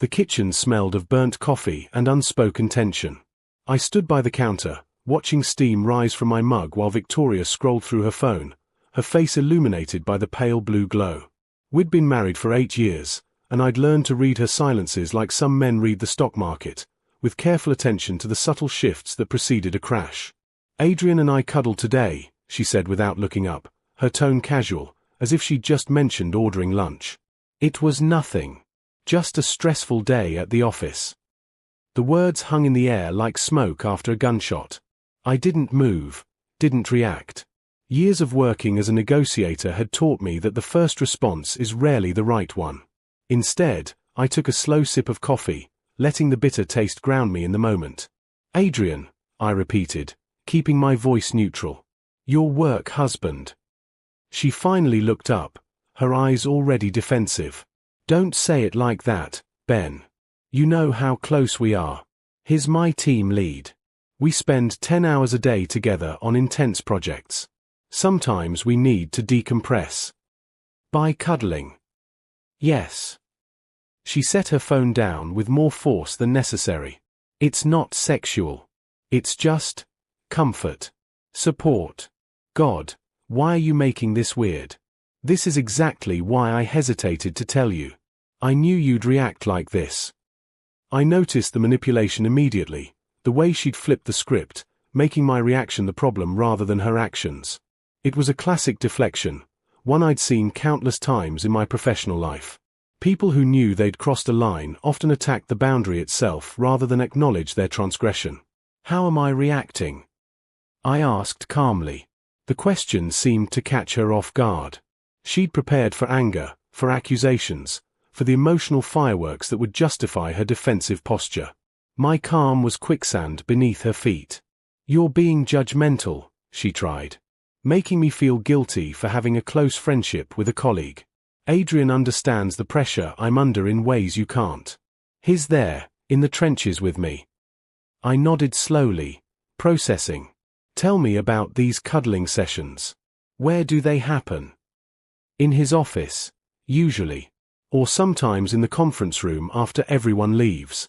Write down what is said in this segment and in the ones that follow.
The kitchen smelled of burnt coffee and unspoken tension. I stood by the counter, watching steam rise from my mug while Victoria scrolled through her phone, her face illuminated by the pale blue glow. We'd been married for 8 years, and I'd learned to read her silences like some men read the stock market, with careful attention to the subtle shifts that preceded a crash. "Adrian and I cuddled today," she said without looking up, her tone casual, as if she'd just mentioned ordering lunch. "It was nothing. Just a stressful day at the office." The words hung in the air like smoke after a gunshot. I didn't move, didn't react. Years of working as a negotiator had taught me that the first response is rarely the right one. Instead, I took a slow sip of coffee, letting the bitter taste ground me in the moment. "Adrian," I repeated, keeping my voice neutral. "Your work husband." She finally looked up, her eyes already defensive. "Don't say it like that, Ben. You know how close we are. He's my team lead. We spend 10 hours a day together on intense projects. Sometimes we need to decompress. By cuddling." "Yes." She set her phone down with more force than necessary. "It's not sexual. It's just comfort. Support. God, why are you making this weird? This is exactly why I hesitated to tell you. I knew you'd react like this." I noticed the manipulation immediately, the way she'd flipped the script, making my reaction the problem rather than her actions. It was a classic deflection, one I'd seen countless times in my professional life. People who knew they'd crossed a line often attacked the boundary itself rather than acknowledge their transgression. "How am I reacting?" I asked calmly. The question seemed to catch her off guard. She'd prepared for anger, for accusations, for the emotional fireworks that would justify her defensive posture. My calm was quicksand beneath her feet. "You're being judgmental," she tried, making me feel guilty for having a close friendship with a colleague. "Adrian understands the pressure I'm under in ways you can't. He's there, in the trenches with me." I nodded slowly, processing. "Tell me about these cuddling sessions. Where do they happen?" "In his office, usually. Or sometimes in the conference room after everyone leaves."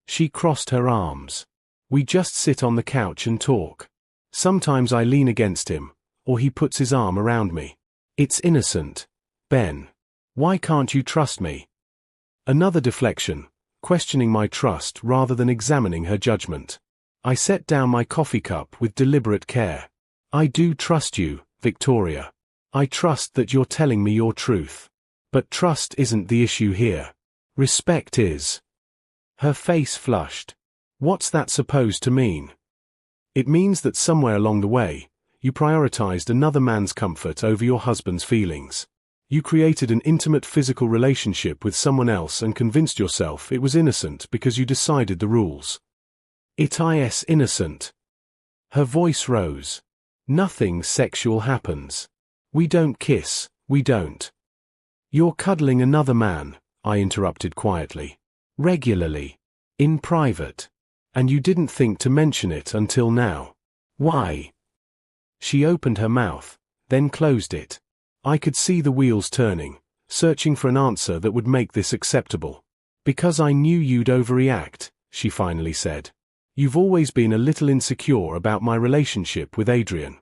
She crossed her arms. "We just sit on the couch and talk. Sometimes I lean against him, or he puts his arm around me. It's innocent. Ben, why can't you trust me?" Another deflection, questioning my trust rather than examining her judgment. I set down my coffee cup with deliberate care. "I do trust you, Victoria. I trust that you're telling me your truth. But trust isn't the issue here. Respect is." Her face flushed. "What's that supposed to mean?" "It means that somewhere along the way, you prioritized another man's comfort over your husband's feelings. You created an intimate physical relationship with someone else and convinced yourself it was innocent because you decided the rules." "It is innocent." Her voice rose. "Nothing sexual happens. We don't kiss, we don't." "You're cuddling another man," I interrupted quietly. "Regularly. In private. And you didn't think to mention it until now. Why?" She opened her mouth, then closed it. I could see the wheels turning, searching for an answer that would make this acceptable. "Because I knew you'd overreact," she finally said. "You've always been a little insecure about my relationship with Adrian."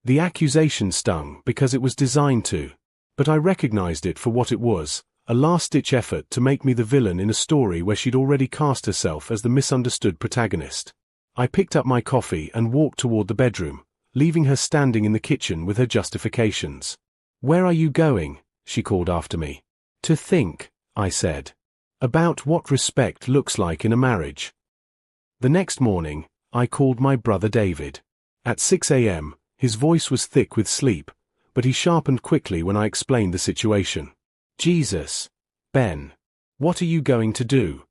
The accusation stung because it was designed to. But I recognized it for what it was, a last-ditch effort to make me the villain in a story where she'd already cast herself as the misunderstood protagonist. I picked up my coffee and walked toward the bedroom, leaving her standing in the kitchen with her justifications. "Where are you going?" she called after me. "To think," I said. "About what respect looks like in a marriage." The next morning, I called my brother David. At 6 a.m., his voice was thick with sleep, but he sharpened quickly when I explained the situation. "Jesus, Ben, what are you going to do?"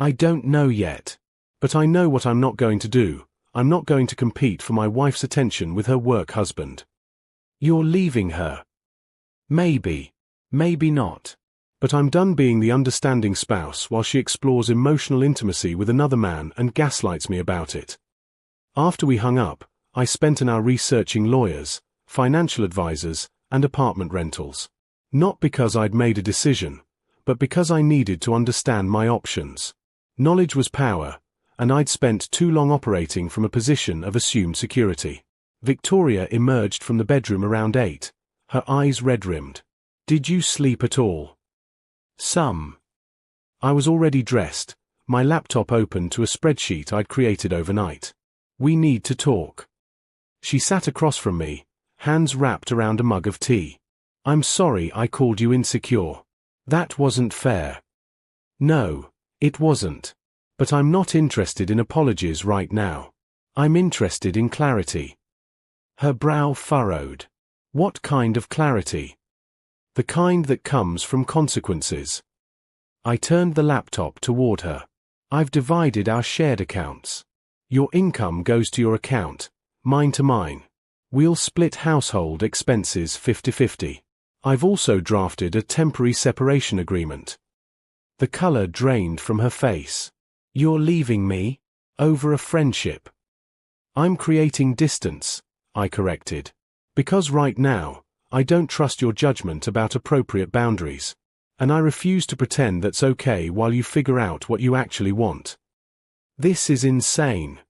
"I don't know yet. But I know what I'm not going to do. I'm not going to compete for my wife's attention with her work husband." "You're leaving her." "Maybe. Maybe not. But I'm done being the understanding spouse while she explores emotional intimacy with another man and gaslights me about it." After we hung up, I spent an hour researching lawyers, financial advisors, and apartment rentals. Not because I'd made a decision, but because I needed to understand my options. Knowledge was power, and I'd spent too long operating from a position of assumed security. Victoria emerged from the bedroom around 8, her eyes red-rimmed. "Did you sleep at all?" "Some." I was already dressed, my laptop open to a spreadsheet I'd created overnight. "We need to talk." She sat across from me, hands wrapped around a mug of tea. "I'm sorry I called you insecure. That wasn't fair." "No, it wasn't. But I'm not interested in apologies right now. I'm interested in clarity." Her brow furrowed. "What kind of clarity?" "The kind that comes from consequences." I turned the laptop toward her. "I've divided our shared accounts. Your income goes to your account, mine to mine. We'll split household expenses 50-50. I've also drafted a temporary separation agreement." The color drained from her face. "You're leaving me? Over a friendship?" "I'm creating distance," I corrected. "Because right now, I don't trust your judgment about appropriate boundaries. And I refuse to pretend that's okay while you figure out what you actually want." "This is insane."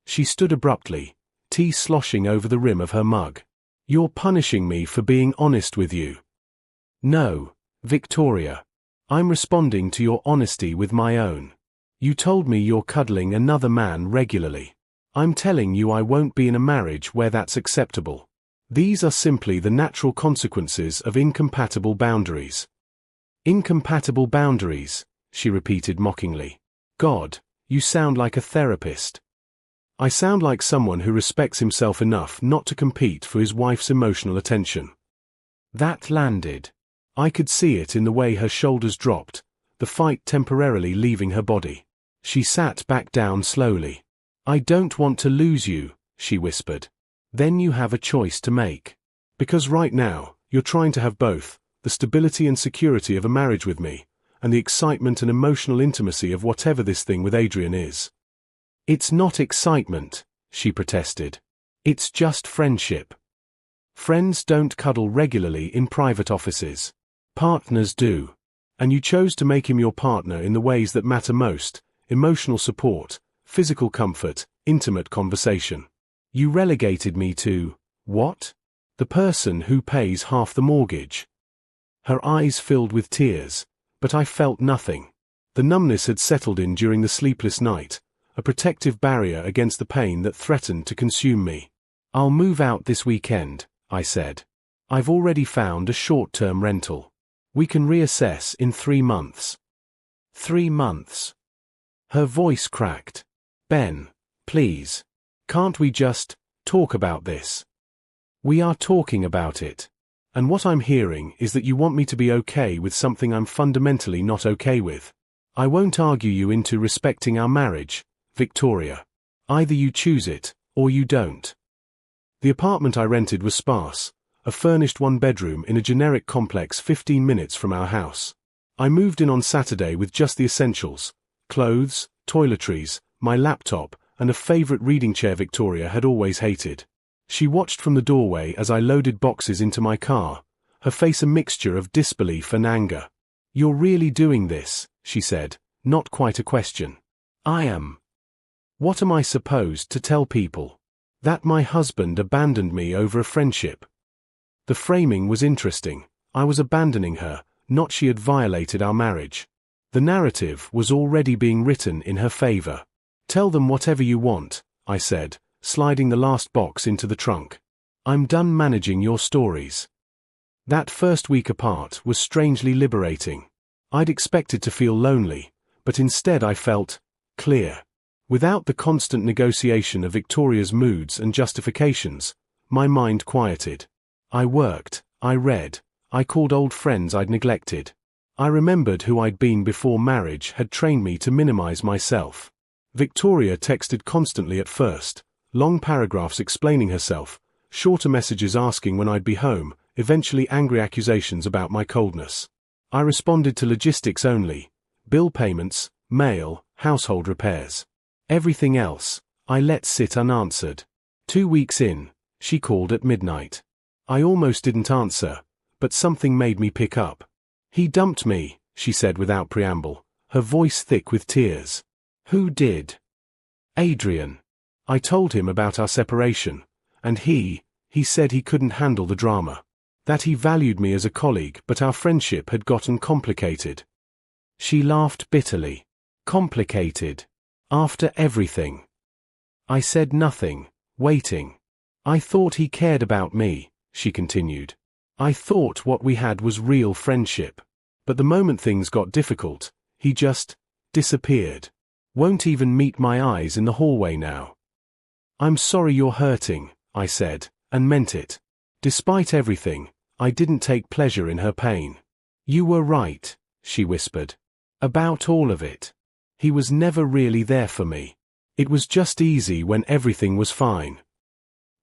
She stood abruptly, tea sloshing over the rim of her mug. "You're punishing me for being honest with you." "No, Victoria. I'm responding to your honesty with my own. You told me you're cuddling another man regularly. I'm telling you I won't be in a marriage where that's acceptable. These are simply the natural consequences of incompatible boundaries." "Incompatible boundaries," she repeated mockingly. "God, you sound like a therapist." "I sound like someone who respects himself enough not to compete for his wife's emotional attention." That landed. I could see it in the way her shoulders dropped, the fight temporarily leaving her body. She sat back down slowly. "I don't want to lose you," she whispered. "Then you have a choice to make. Because right now, you're trying to have both, the stability and security of a marriage with me, and the excitement and emotional intimacy of whatever this thing with Adrian is." "It's not excitement," she protested. "It's just friendship. Friends don't cuddle regularly in private offices. Partners do. And you chose to make him your partner in the ways that matter most: emotional support, physical comfort, intimate conversation. You relegated me to, what? The person who pays half the mortgage." Her eyes filled with tears, but I felt nothing. The numbness had settled in during the sleepless night, a protective barrier against the pain that threatened to consume me. "I'll move out this weekend," I said. "I've already found a short-term rental. We can reassess in 3 months." 3 months. Her voice cracked. "Ben, please. Can't we just talk about this?" "We are talking about it. And what I'm hearing is that you want me to be okay with something I'm fundamentally not okay with. I won't argue you into respecting our marriage, Victoria. Either you choose it, or you don't." The apartment I rented was sparse, a furnished one-bedroom in a generic complex 15 minutes from our house. I moved in on Saturday with just the essentials: clothes, toiletries, my laptop, and a favorite reading chair Victoria had always hated. She watched from the doorway as I loaded boxes into my car, her face a mixture of disbelief and anger. "You're really doing this," she said, not quite a question. "I am." "What am I supposed to tell people? That my husband abandoned me over a friendship?" The framing was interesting. I was abandoning her, not she had violated our marriage. The narrative was already being written in her favor. "Tell them whatever you want," I said, sliding the last box into the trunk. "I'm done managing your stories." That first week apart was strangely liberating. I'd expected to feel lonely, but instead I felt clear. Without the constant negotiation of Victoria's moods and justifications, my mind quieted. I worked, I read, I called old friends I'd neglected. I remembered who I'd been before marriage had trained me to minimize myself. Victoria texted constantly at first, long paragraphs explaining herself, shorter messages asking when I'd be home, eventually angry accusations about my coldness. I responded to logistics only: bill payments, mail, household repairs. Everything else, I let sit unanswered. 2 weeks in, she called at midnight. I almost didn't answer, but something made me pick up. "He dumped me," she said without preamble, her voice thick with tears. Who did? Adrian. I told him about our separation, and he said he couldn't handle the drama. That he valued me as a colleague, but our friendship had gotten complicated. She laughed bitterly. Complicated. After everything. I said nothing, waiting. I thought he cared about me, she continued. I thought what we had was real friendship. But the moment things got difficult, he just disappeared. Won't even meet my eyes in the hallway now. I'm sorry you're hurting, I said, and meant it. Despite everything, I didn't take pleasure in her pain. You were right, she whispered. About all of it. He was never really there for me. It was just easy when everything was fine.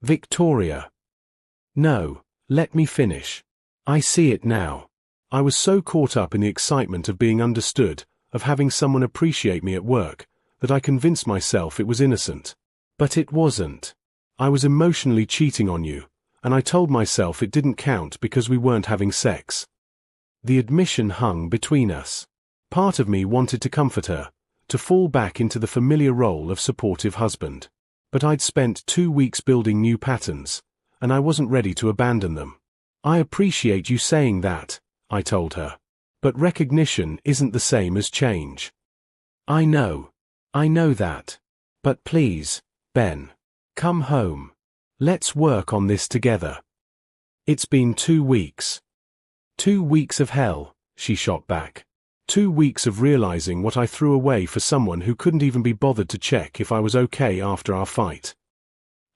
Victoria. No, let me finish. I see it now. I was so caught up in the excitement of being understood, of having someone appreciate me at work, that I convinced myself it was innocent. But it wasn't. I was emotionally cheating on you, and I told myself it didn't count because we weren't having sex. The admission hung between us. Part of me wanted to comfort her, to fall back into the familiar role of supportive husband. But I'd spent 2 weeks building new patterns, and I wasn't ready to abandon them. I appreciate you saying that, I told her. But recognition isn't the same as change. I know that. But please, Ben, come home. Let's work on this together. It's been 2 weeks. 2 weeks of hell, she shot back. 2 weeks of realizing what I threw away for someone who couldn't even be bothered to check if I was okay after our fight.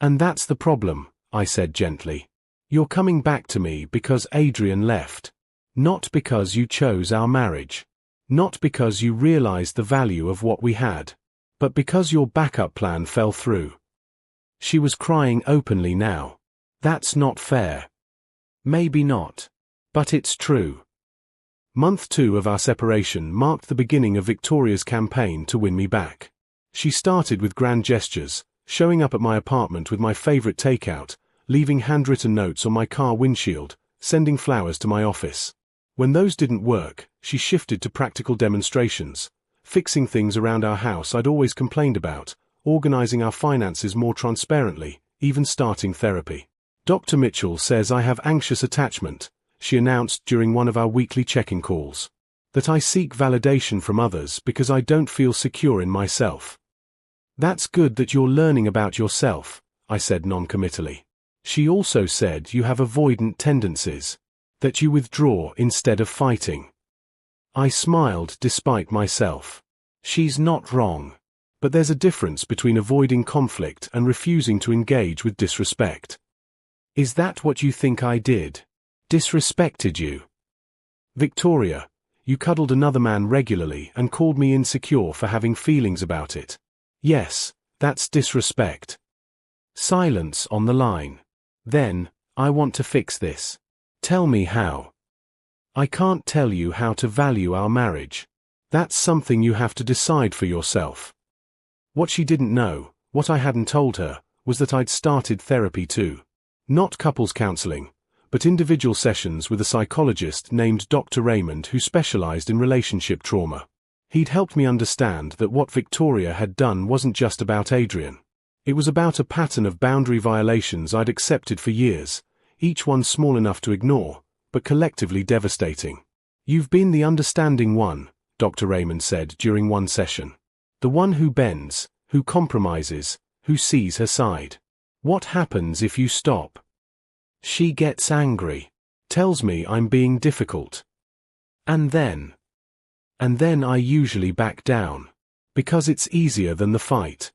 And that's the problem, I said gently. You're coming back to me because Adrian left. Not because you chose our marriage. Not because you realized the value of what we had. But because your backup plan fell through. She was crying openly now. That's not fair. Maybe not. But it's true. Month 2 of our separation marked the beginning of Victoria's campaign to win me back. She started with grand gestures, showing up at my apartment with my favorite takeout, leaving handwritten notes on my car windshield, sending flowers to my office. When those didn't work, she shifted to practical demonstrations, fixing things around our house I'd always complained about, organizing our finances more transparently, even starting therapy. Dr. Mitchell says I have anxious attachment, she announced during one of our weekly check-in calls. That I seek validation from others because I don't feel secure in myself. That's good that you're learning about yourself, I said non-committally. She also said you have avoidant tendencies. That you withdraw instead of fighting. I smiled despite myself. She's not wrong. But there's a difference between avoiding conflict and refusing to engage with disrespect. Is that what you think I did? Disrespected you? Victoria, you cuddled another man regularly and called me insecure for having feelings about it. Yes, that's disrespect. Silence on the line. Then, I want to fix this. Tell me how. I can't tell you how to value our marriage. That's something you have to decide for yourself. What she didn't know, what I hadn't told her, was that I'd started therapy too. Not couples counseling, but individual sessions with a psychologist named Dr. Raymond who specialized in relationship trauma. He'd helped me understand that what Victoria had done wasn't just about Adrian. It was about a pattern of boundary violations I'd accepted for years, each one small enough to ignore, but collectively devastating. You've been the understanding one, Dr. Raymond said during one session. The one who bends, who compromises, who sees her side. What happens if you stop? She gets angry, tells me I'm being difficult. And then I usually back down, because it's easier than the fight.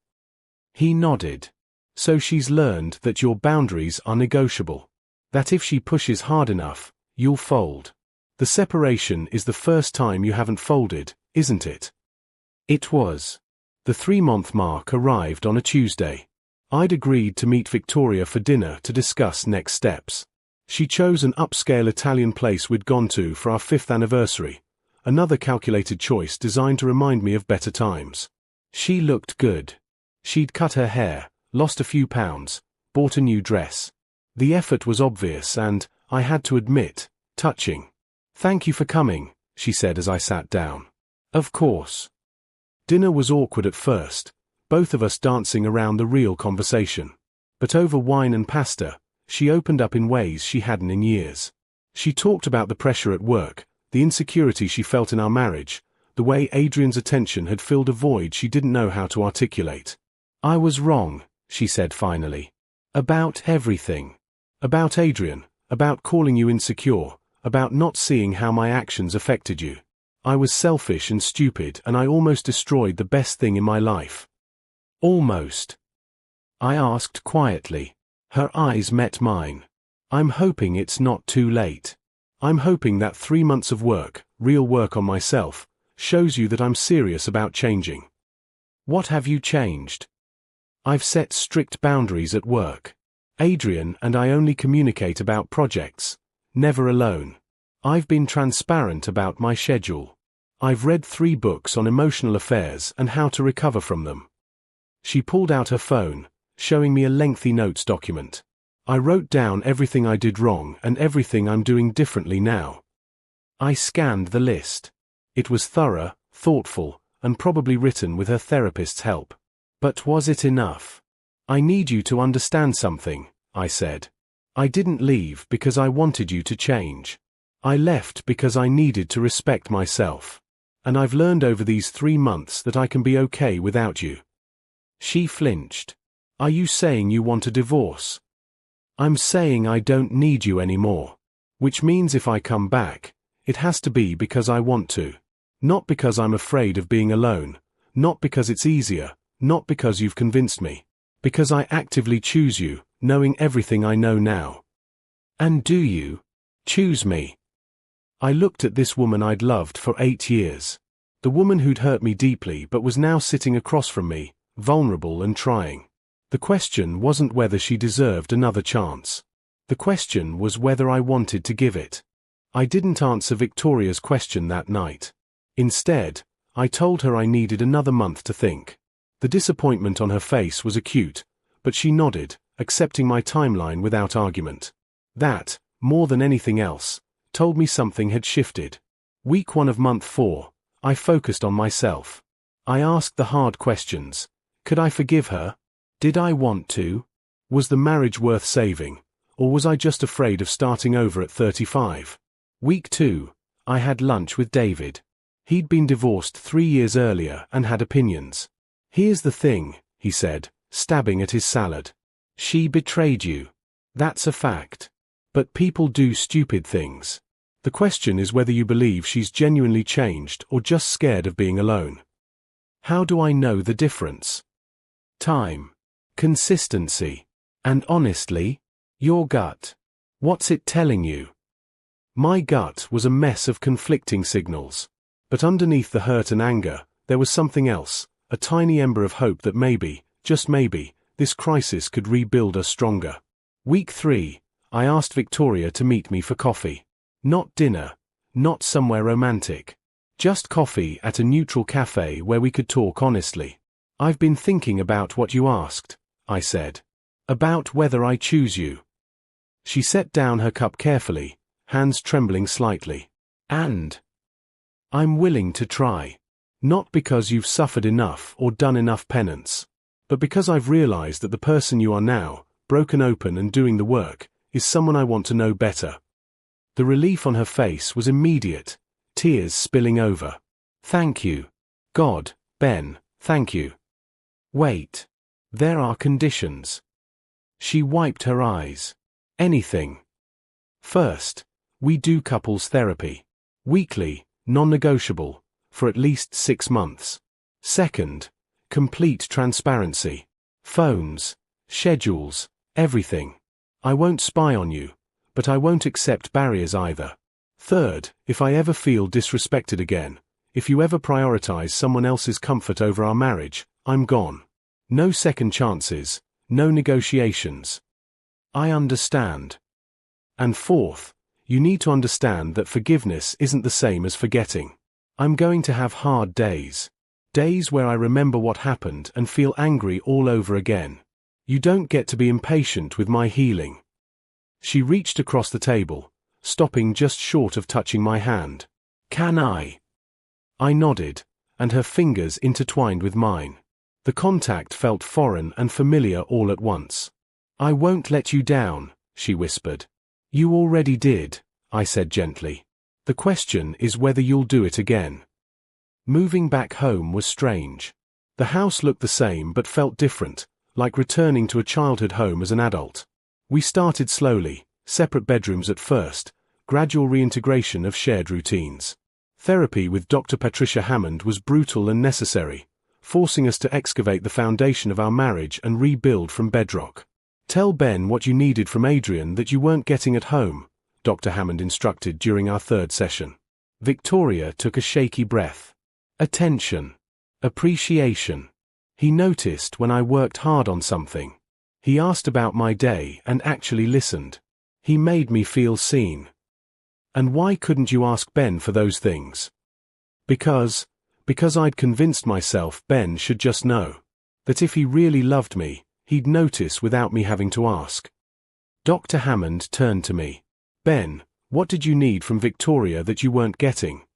He nodded. So she's learned that your boundaries are negotiable. That if she pushes hard enough, you'll fold. The separation is the first time you haven't folded, isn't it? It was. The 3-month mark arrived on a Tuesday. I'd agreed to meet Victoria for dinner to discuss next steps. She chose an upscale Italian place we'd gone to for our 5th anniversary, another calculated choice designed to remind me of better times. She looked good. She'd cut her hair, lost a few pounds, bought a new dress. The effort was obvious and, I had to admit, touching. Thank you for coming, she said as I sat down. Of course. Dinner was awkward at first, both of us dancing around the real conversation. But over wine and pasta, she opened up in ways she hadn't in years. She talked about the pressure at work, the insecurity she felt in our marriage, the way Adrian's attention had filled a void she didn't know how to articulate. I was wrong, she said finally. About everything. About Adrian, about calling you insecure, about not seeing how my actions affected you. I was selfish and stupid, and I almost destroyed the best thing in my life. Almost. I asked quietly. Her eyes met mine. I'm hoping it's not too late. I'm hoping that 3 months of work, real work on myself, shows you that I'm serious about changing. What have you changed? I've set strict boundaries at work. Adrian and I only communicate about projects, never alone. I've been transparent about my schedule. I've read 3 books on emotional affairs and how to recover from them. She pulled out her phone, showing me a lengthy notes document. I wrote down everything I did wrong and everything I'm doing differently now. I scanned the list. It was thorough, thoughtful, and probably written with her therapist's help. But was it enough? I need you to understand something, I said. I didn't leave because I wanted you to change. I left because I needed to respect myself. And I've learned over these 3 months that I can be okay without you. She flinched. Are you saying you want a divorce? I'm saying I don't need you anymore. Which means if I come back, it has to be because I want to. Not because I'm afraid of being alone. Not because it's easier. Not because you've convinced me. Because I actively choose you, knowing everything I know now. And do you choose me? I looked at this woman I'd loved for 8 years. The woman who'd hurt me deeply but was now sitting across from me, vulnerable and trying. The question wasn't whether she deserved another chance. The question was whether I wanted to give it. I didn't answer Victoria's question that night. Instead, I told her I needed another month to think. The disappointment on her face was acute, but she nodded, accepting my timeline without argument. That, more than anything else, told me something had shifted. Week 1 of month 4, I focused on myself. I asked the hard questions. Could I forgive her? Did I want to? Was the marriage worth saving? Or was I just afraid of starting over at 35? Week 2, I had lunch with David. He'd been divorced 3 years earlier and had opinions. Here's the thing, he said, stabbing at his salad. She betrayed you. That's a fact. But people do stupid things. The question is whether you believe she's genuinely changed or just scared of being alone. How do I know the difference? Time. Consistency. And honestly, your gut. What's it telling you? My gut was a mess of conflicting signals. But underneath the hurt and anger, there was something else, a tiny ember of hope that maybe, just maybe, this crisis could rebuild us stronger. Week 3, I asked Victoria to meet me for coffee. Not dinner, not somewhere romantic. Just coffee at a neutral cafe where we could talk honestly. I've been thinking about what you asked, I said. About whether I choose you. She set down her cup carefully, hands trembling slightly. And I'm willing to try. Not because you've suffered enough or done enough penance, but because I've realized that the person you are now, broken open and doing the work, is someone I want to know better. The relief on her face was immediate, tears spilling over. Thank you. God, Ben, thank you. Wait. There are conditions. She wiped her eyes. Anything. First, we do couples therapy. Weekly, non-negotiable, for at least 6 months. Second, complete transparency. Phones, schedules, everything. I won't spy on you, but I won't accept barriers either. Third, if I ever feel disrespected again, if you ever prioritize someone else's comfort over our marriage, I'm gone. No second chances, no negotiations. I understand. And fourth, you need to understand that forgiveness isn't the same as forgetting. I'm going to have hard days. Days where I remember what happened and feel angry all over again. You don't get to be impatient with my healing. She reached across the table, stopping just short of touching my hand. Can I? I nodded, and her fingers intertwined with mine. The contact felt foreign and familiar all at once. I won't let you down, she whispered. You already did, I said gently. The question is whether you'll do it again. Moving back home was strange. The house looked the same but felt different, like returning to a childhood home as an adult. We started slowly, separate bedrooms at first, gradual reintegration of shared routines. Therapy with Dr. Patricia Hammond was brutal and necessary, forcing us to excavate the foundation of our marriage and rebuild from bedrock. Tell Ben what you needed from Adrian that you weren't getting at home, Dr. Hammond instructed during our third session. Victoria took a shaky breath. Attention. Appreciation. He noticed when I worked hard on something. He asked about my day and actually listened. He made me feel seen. And why couldn't you ask Ben for those things? Because I'd convinced myself Ben should just know. That if he really loved me, he'd notice without me having to ask. Dr. Hammond turned to me. Ben, what did you need from Victoria that you weren't getting?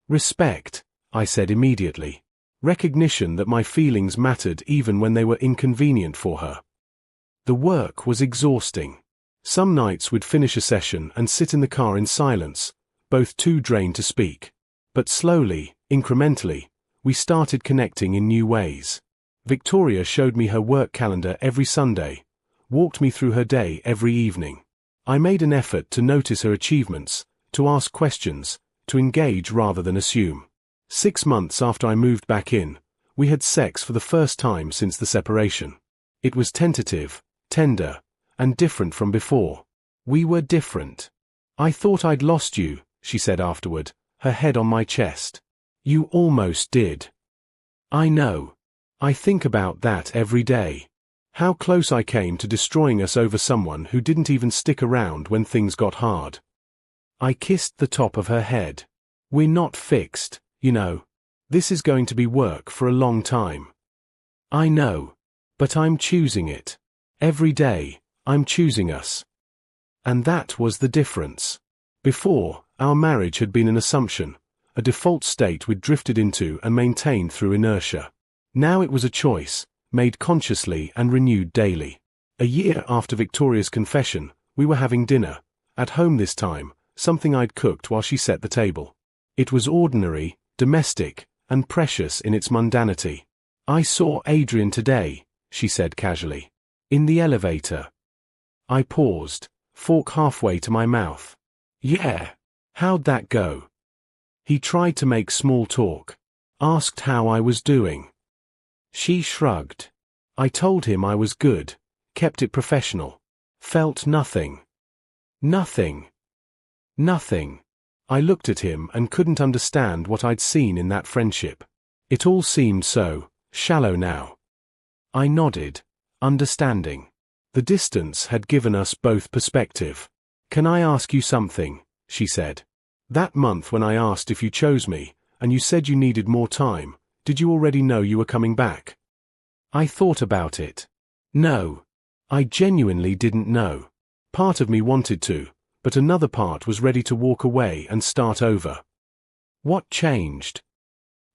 Respect, I said immediately. Recognition that my feelings mattered even when they were inconvenient for her. The work was exhausting. Some nights we'd finish a session and sit in the car in silence, both too drained to speak. But slowly, incrementally, we started connecting in new ways. Victoria showed me her work calendar every Sunday, walked me through her day every evening. I made an effort to notice her achievements, to ask questions, to engage rather than assume. 6 months after I moved back in, we had sex for the first time since the separation. It was tentative, tender, and different from before. We were different. I thought I'd lost you, she said afterward, her head on my chest. You almost did. I know. I think about that every day. How close I came to destroying us over someone who didn't even stick around when things got hard. I kissed the top of her head. We're not fixed, you know. This is going to be work for a long time. I know. But I'm choosing it. Every day, I'm choosing us. And that was the difference. Before, our marriage had been an assumption, a default state we'd drifted into and maintained through inertia. Now it was a choice, made consciously and renewed daily. A year after Victoria's confession, we were having dinner, at home this time, something I'd cooked while she set the table. It was ordinary, domestic, and precious in its mundanity. I saw Adrian today, she said casually. In the elevator. I paused, fork halfway to my mouth. Yeah. How'd that go? He tried to make small talk. Asked how I was doing. She shrugged. I told him I was good, kept it professional. Felt nothing. Nothing. Nothing. I looked at him and couldn't understand what I'd seen in that friendship. It all seemed so shallow now. I nodded, understanding. The distance had given us both perspective. Can I ask you something? She said. That month when I asked if you chose me, and you said you needed more time, did you already know you were coming back? I thought about it. No. I genuinely didn't know. Part of me wanted to, but another part was ready to walk away and start over. What changed?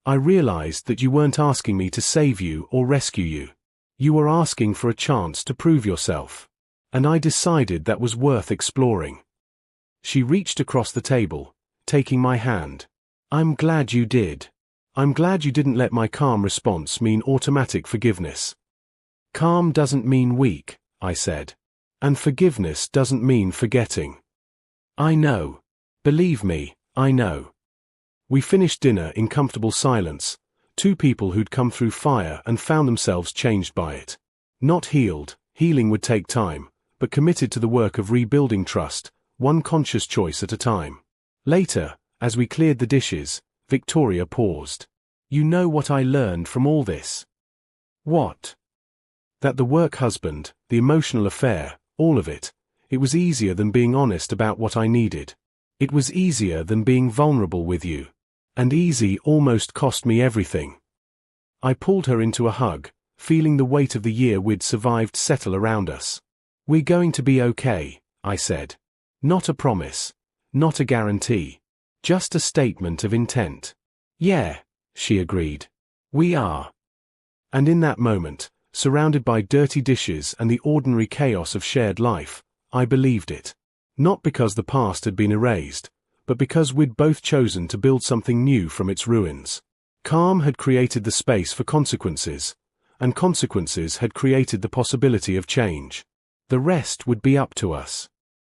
I realized that you weren't asking me to save you or rescue you. You were asking for a chance to prove yourself. And I decided that was worth exploring. She reached across the table, taking my hand. I'm glad you did. I'm glad you didn't let my calm response mean automatic forgiveness. Calm doesn't mean weak, I said. And forgiveness doesn't mean forgetting. I know. Believe me, I know. We finished dinner in comfortable silence, two people who'd come through fire and found themselves changed by it. Not healed, healing would take time, but committed to the work of rebuilding trust, one conscious choice at a time. Later, as we cleared the dishes, Victoria paused. You know what I learned from all this? What? That the work husband, the emotional affair, all of it, it was easier than being honest about what I needed. It was easier than being vulnerable with you. And easy almost cost me everything. I pulled her into a hug, feeling the weight of the year we'd survived settle around us. We're going to be okay, I said. Not a promise. Not a guarantee. Just a statement of intent. Yeah, she agreed. We are. And in that moment, surrounded by dirty dishes and the ordinary chaos of shared life, I believed it. Not because the past had been erased, but because we'd both chosen to build something new from its ruins. Calm had created the space for consequences, and consequences had created the possibility of change. The rest would be up to us.